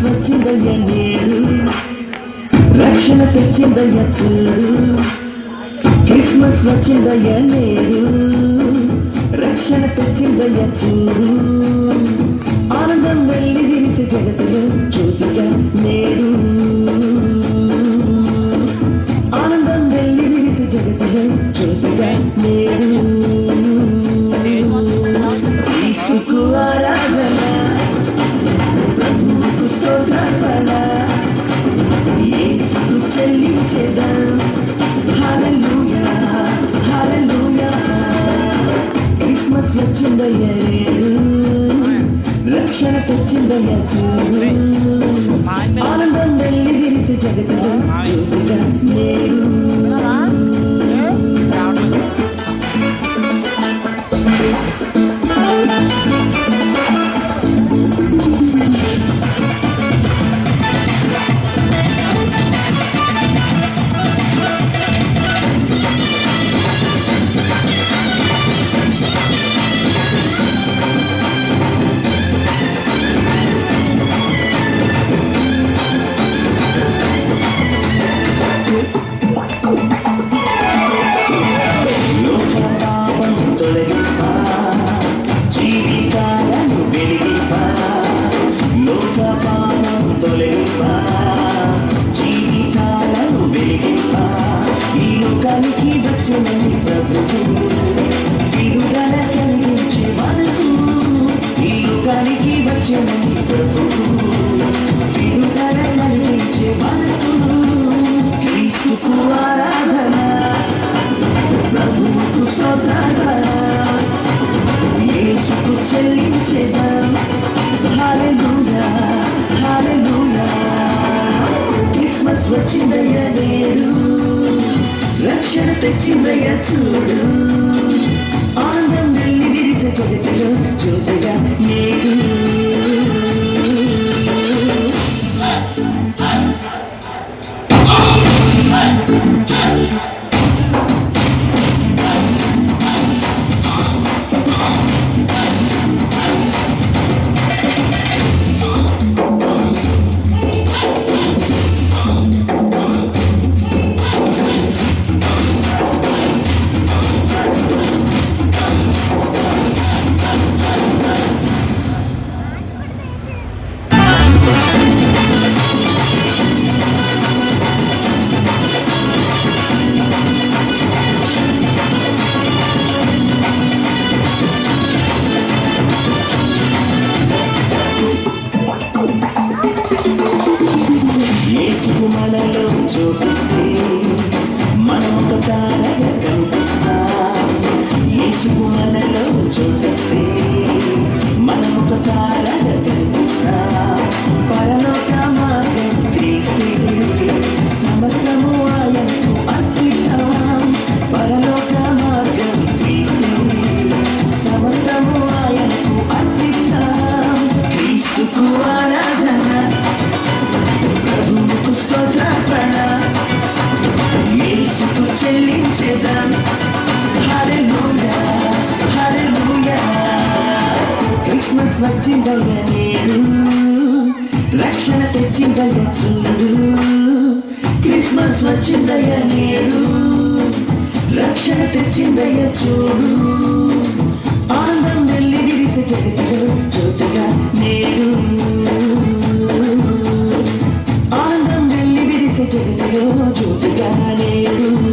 వచ్చిందయ్య నేడు రక్షణ తెచ్చిందయ్య చూడు క్రిస్మస్ వచ్చిందయ్య నేడు రక్షణ తెచ్చిందయ్య చూడు ఆనందం వెళ్ళి విరిసి జగతిలో జ్యోతిగా నేడు ఆనందం వెళ్ళి విరిసి జగతిలో జ్యోతిగా నేడు క్రీస్తుకు ఆరాధన క్రిస్మస్ వచ్చిందయ్య రక్షణ తెచ్చిందయ్య చూడు ఆనందం వెళ్ళి విరిసి జగతిలో జ్యోతిగా నేడు వచ్చిందయ్య నేడు రక్షణ తెచ్చిందయ్య చూడు ఆనందం వెళ్ళి విరిసే జగతిలో జ్యోతిగా నేడు వచ్చిందయ్య నేడు రక్షణ తెచ్చిందయ్య చూడు క్రిస్మస్ వచ్చిందయ్య నేడు రక్షణ తెచ్చిందయ్య చూడు ఆనందం వెళ్ళి విరిసి జగతిలో జ్యోతిగా నేడు ఆనందం వెళ్ళి విరిసి జగతిలో జ్యోతిగా నేడు